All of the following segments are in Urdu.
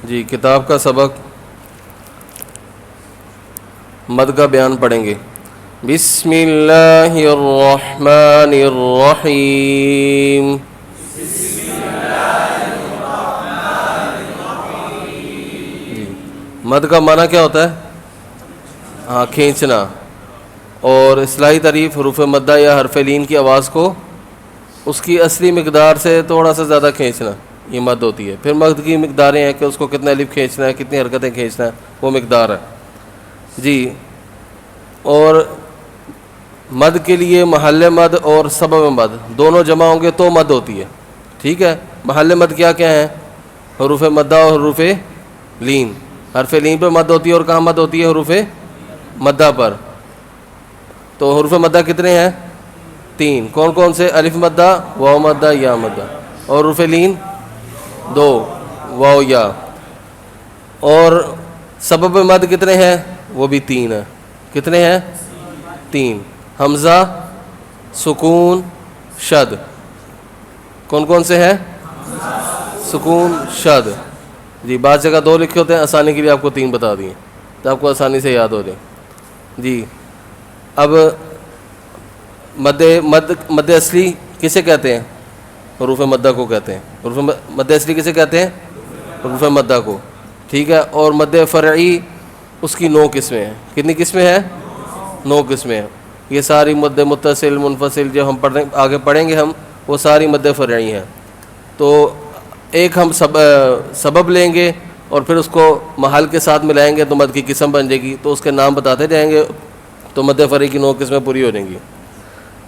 جی کتاب کا سبق مد کا بیان پڑھیں گے. بسم اللہ الرحمن الرحیم. جی مد کا معنی کیا ہوتا ہے؟ ہاں کھینچنا. اور اصطلاحی تعریف حروف مدہ یا حرف لین کی آواز کو اس کی اصلی مقدار سے تھوڑا سا زیادہ کھینچنا، یہ مد ہوتی ہے. پھر مد کی مقداریں ہیں کہ اس کو کتنا الف کھینچنا ہے، کتنی حرکتیں کھینچنا ہے، وہ مقدار ہے. جی اور مد کے لیے محل مد اور سبب مد دونوں جمع ہوں گے تو مد ہوتی ہے. ٹھیک ہے. محل مد کیا کیا ہیں؟ حروف مدہ اور حروف لین. حرف لین پہ مد ہوتی ہے اور کہاں مد ہوتی ہے؟ حروف مدہ پر. تو حروف مدہ کتنے ہیں؟ 3. کون کون سے؟ الف مدہ، واو مدہ، یا مدہ. اور حروف لین 2، واو یا. اور سبب مد کتنے ہیں؟ وہ بھی 3 ہیں. کتنے ہیں؟ 3. حمزہ، سکون، شد. کون کون سے ہیں؟ سکون، شد. جی بعض جگہ 2 لکھے ہوتے ہیں، آسانی کے لیے آپ کو 3 بتا دیے تو آپ کو آسانی سے یاد ہو جائے. جی اب مد اصلی کسے کہتے ہیں؟ حروف مدہ کو کہتے ہیں. حروف مد اصلی کسے کہتے ہیں؟ حروف مدہ کو. ٹھیک ہے. اور مد فرعی اس کی 9 قسمیں ہیں. کتنی قسمیں ہیں؟ 9 قسمیں ہیں. یہ ساری مد متصل، منفصل جو ہم آگے پڑھیں گے ہم، وہ ساری مد فرعی ہیں. تو ایک ہم سبب لیں گے اور پھر اس کو محل کے ساتھ ملائیں گے تو مد کی قسم بن جائے گی. تو اس کے نام بتاتے جائیں گے تو مد فرعی کی 9 قسمیں پوری ہو جائیں گی.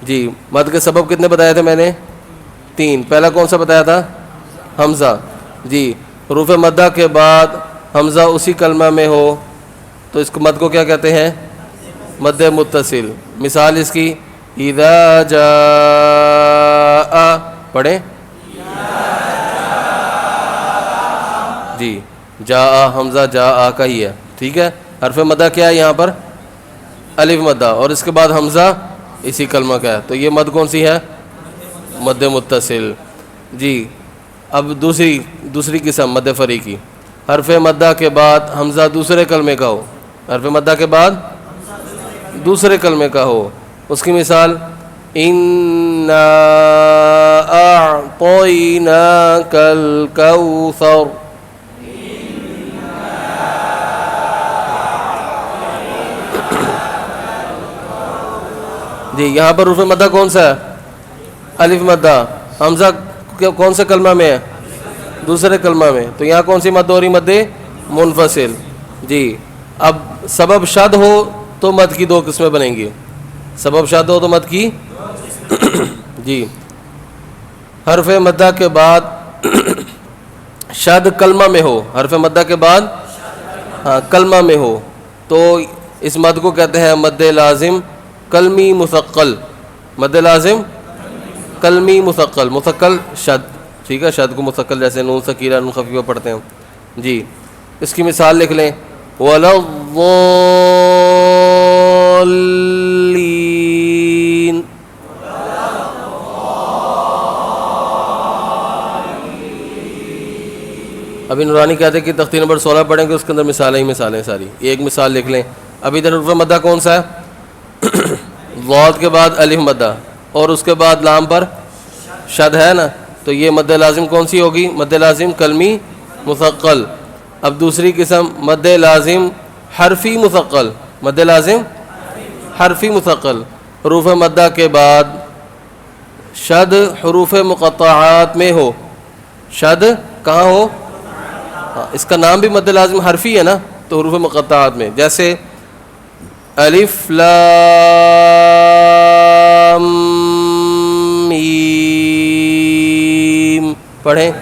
جی مد کے سبب کتنے بتایا تھے میں نے؟ 3. پہلا کون سا بتایا تھا؟ حمزہ. جی حروف مدہ کے بعد حمزہ اسی کلمہ میں ہو تو اس کو مد کو کیا کہتے ہیں؟ مد متصل. مثال اس کی اذا جاء، پڑھیں. جی جاء حمزہ جاء کا ہی ہے. ٹھیک ہے. حرف مدہ کیا ہے یہاں پر؟ الف مدہ. اور اس کے بعد حمزہ اسی کلمہ کا ہے. تو یہ مد کون سی ہے؟ مد متصل. جی اب دوسری قسم مد فرعی کی. حرف مدہ کے بعد حمزہ دوسرے کلمے کا ہو. حرف مدہ کے بعد دوسرے کلمے کا ہو. اس کی مثال اِنَّا أَعْطَيْنَاكَ الْكَوْثَرَ. جی یہاں پر حروف مدہ کون سا ہے؟ الف مدہ. حمزہ کون سے کلمہ میں ہے؟ دوسرے کلمہ میں. تو یہاں کون سی مد ہو رہی؟ مد منفصل. جی اب سبب شد ہو تو مد کی 2 قسمیں بنیں گی. سبب شد ہو تو مد کی جی حرف مدہ کے بعد شد کلمہ میں ہو. حرف مدہ کے بعد ہاں کلمہ میں ہو تو اس مد کو کہتے ہیں مد لازم کلمی مثقل. مد لازم کلمی مثقل. مثقل شد. ٹھیک ہے. شد کو مثقل جیسے نون ثقیلہ، نون خفیفہ پڑھتے ہیں. جی اس کی مثال لکھ لیں وَلَا الضَّالِّينَ. ابھی نورانی کہتے ہیں کہ تختی نمبر 16 پڑھیں گے، اس کے اندر مثالیں ہی مثالیں ساری. ایک مثال لکھ لیں. ابھی ادھر حرف مدہ کون سا ہے؟ ضاد کے بعد الف مدہ اور اس کے بعد لام پر شد ہے نا. تو یہ مد لازم کون سی ہوگی؟ مد لازم کلمی مثقل. اب دوسری قسم مد لازم حرفی مثقل. مد لازم حرفی مثقل. حروف مدہ کے بعد شد حروف مقطعات میں ہو. شد کہاں ہو؟ اس کا نام بھی مد لازم حرفی ہے نا. تو حروف مقطعات میں جیسے الف لام میم. پڑھیں.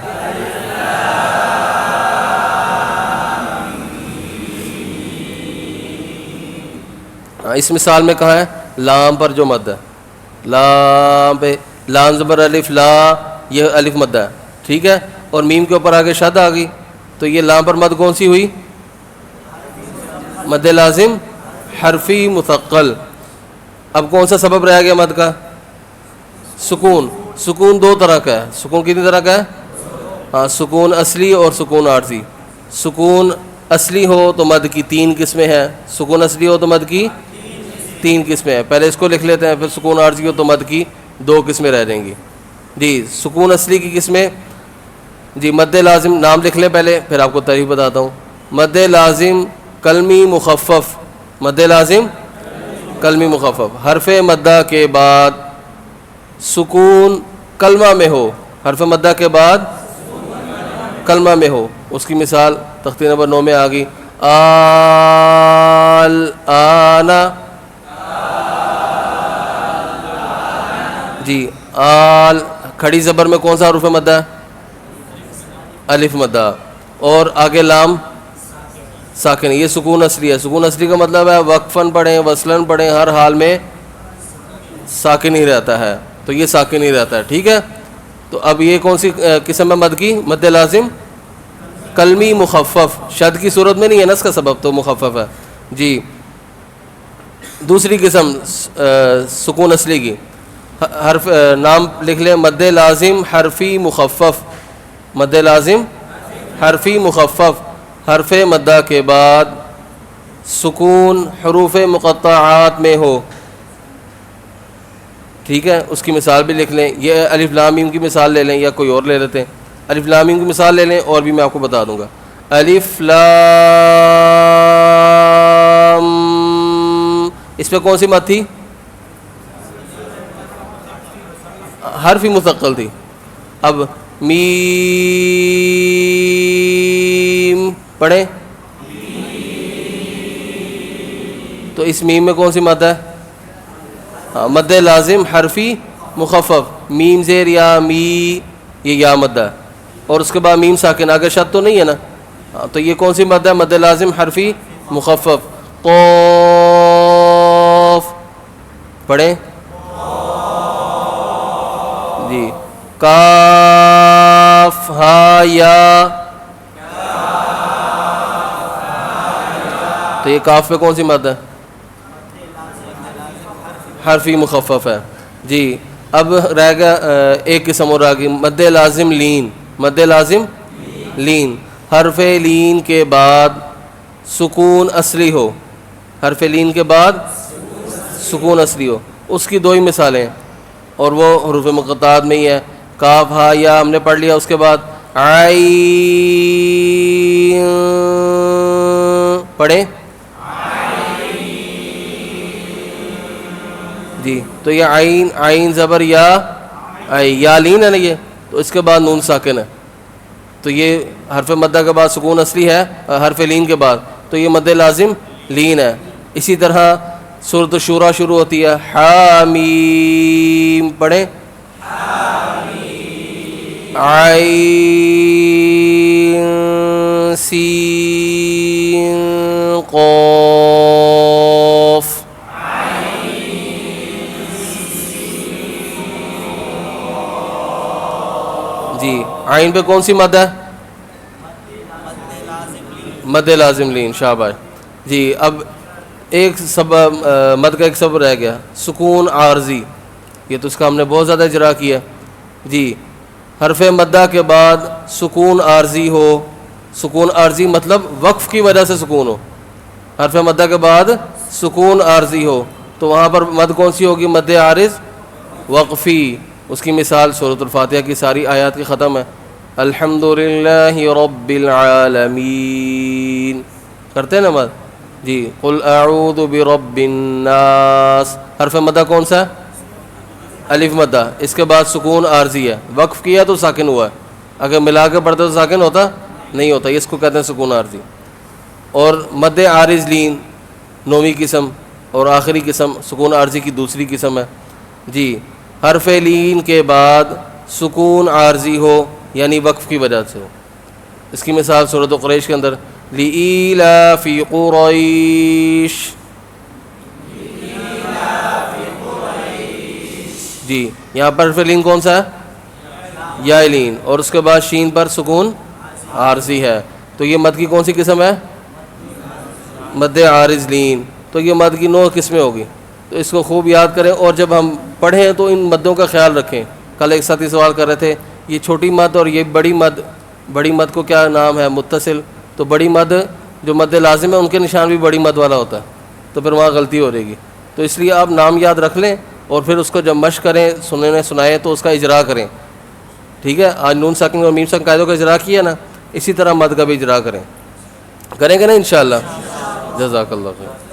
اس مثال میں کہاں ہے؟ لام پر جو مد ہے. لام پہ لام زبر الف لا، یہ الف مد ہے. ٹھیک ہے. اور میم کے اوپر آگے شد آ گئی تو یہ لام پر مد کون سی ہوئی؟ مد لازم حرفی مثقل. اب کون سا سبب رہ گیا مد کا؟ سکون. سکون 2 طرح کا ہے. سکون کتنی طرح کا ہے؟ ہاں سکون اصلی اور سکون عارضی. سکون اصلی ہو تو مد کی 3 قسمیں ہیں. سکون اصلی ہو تو مد کی 3 قسمیں ہیں. پہلے اس کو لکھ لیتے ہیں, پھر سکون عارضی ہو تو مد کی 2 قسمیں رہ جائیں گی. جی سکون اصلی کی قسمیں, جی مد لازم نام لکھ لیں پہلے, پھر آپ کو تعریف بتاتا ہوں. مد لازم کلمی مخفف, مد لازم کلمی مخفف, حرف مدہ کے بعد سکون کلمہ میں ہو, حرف مدہ کے بعد کلمہ میں ہو. اس کی مثال تختی نمبر 9 میں آ گئی. آنا, جی آل کھڑی زبر میں کون سا حرف مدہ ہے؟ الف مدہ. اور آگے لام ساکن, یہ سکون اصلی ہے. سکون اصلی کا مطلب ہے وقفاً پڑھیں وصلاً پڑھیں, ہر حال میں ساکن ہی رہتا ہے, تو یہ ساکن ہی رہتا ہے. ٹھیک ہے, تو اب یہ کون سی قسم ہے مد کی؟ مد لازم کلمی مخفف, شد کی صورت میں نہیں ہے نا اس کا سبب, تو مخفف ہے. جی دوسری قسم سکون اصلی کی, حرف نام لکھ لیں, مد لازم حرفی مخفف, مد لازم حرفی مخفف, حرف مدہ کے بعد سکون حروف مقطعات میں ہو. ٹھیک ہے, اس کی مثال بھی لکھ لیں. یہ الف لام میم کی مثال لے لیں یا کوئی اور لے لیتے ہیں. الف لام میم کی مثال لے لیں, اور بھی میں آپ کو بتا دوں گا. الف لام, اس پہ کون سی مد تھی؟ حرف مثقل تھی. اب میم پڑھیں, تو اس میم میں کون سی مد ہے؟ مد لازم حرفی مخفف, میم زیر یا می, یہ یا مد ہے, اور اس کے بعد میم ساکن, آگے شد تو نہیں ہے نا, تو یہ کون سی مد ہے؟ مد لازم حرفی مخفف. قاف پڑھیں, جی کاف ہا یا, تو یہ کاف پہ کون سی مد ہے؟ حرفی مخفف ہے. جی اب رہ گیا ایک قسم اور آ گئی, مد لازم لین. مد لازم لین, حرف لین کے بعد سکون اصلی ہو, حرف لین کے بعد سکون اصلی ہو. اس کی 2 ہی مثالیں ہیں, اور وہ حروف مقطعات میں ہی ہے. کاف ہا یا ہم نے پڑھ لیا, اس کے بعد عین پڑھیں, جی تو یہ عین, عین زبر یا, یا لین ہے نا یہ, تو اس کے بعد نون ساکن ہے, تو یہ حرف مدہ کے بعد سکون اصلی ہے, حرف لین کے بعد, تو یہ مد لازم لین ہے. اسی طرح سورۃ الشورى شروع ہوتی ہے, حامیم پڑھیں, عین سین قاف, جی عین پہ کون سی مد ہے؟ مد لازم لین, شاباش. جی اب ایک سبب مد کا ایک سبب رہ گیا, سکون عارضی. یہ تو اس کا ہم نے بہت زیادہ اجرا کیا. جی حرف مدہ کے بعد سکون عارضی ہو, سکون عارضی مطلب وقف کی وجہ سے سکون ہو, حرف مدہ کے بعد سکون عارضی ہو, تو وہاں پر مد کون سی ہوگی؟ مد عارض وقفی. اس کی مثال سورۃ الفاتحہ کی ساری آیات کی ختم ہے, الحمدللہ رب العالمین کرتے ہیں نا مد. جی قل اعوذ برب الناس, حرف مدہ کون سا ہے؟ الف مدہ, اس کے بعد سکون عارضی ہے, وقف کیا تو ساکن ہوا ہے, اگر ملا کے پڑھتے تو ساکن ہوتا نہیں ہوتا, اس کو کہتے ہیں سکون عارضی. اور مد عارض لین 9ویں قسم اور آخری قسم سکون عارضی کی دوسری قسم ہے. جی حرف لین کے بعد سکون عارضی ہو, یعنی وقف کی وجہ سے ہو. اس کی مثال سورۃ قریش کے اندر, لإیلاف قریش, جی یہاں پر حرف لین کون سا ہے؟ یا لین, اور اس کے بعد شین پر سکون عارضی ہے, تو یہ مد کی کون سی قسم ہے؟ مد عارض لین. تو یہ مد کی 9 قسمیں ہوگی, تو اس کو خوب یاد کریں, اور جب ہم پڑھیں تو ان مدوں کا خیال رکھیں. کل ایک ساتھی سوال کر رہے تھے, یہ چھوٹی مد اور یہ بڑی مد, بڑی مد کو کیا نام ہے؟ متصل. تو تو بڑی مد جو مد لازم ہے ان کے نشان بھی بڑی مد والا ہوتا ہے، تو پھر وہاں غلطی ہو رہے گی. تو اس لیے آپ نام یاد رکھ لیں اور پھر اس کو جب مشق کریں سننے سنائیں تو اس کا اجرا کریں. ٹھیک ہے، آج نون ساکن اور میم ساکن قاعدوں کا اجرا کیا نا، اسی طرح مد کا بھی اجرا کریں گے نا انشاءاللہ. جزاک اللہ خیر.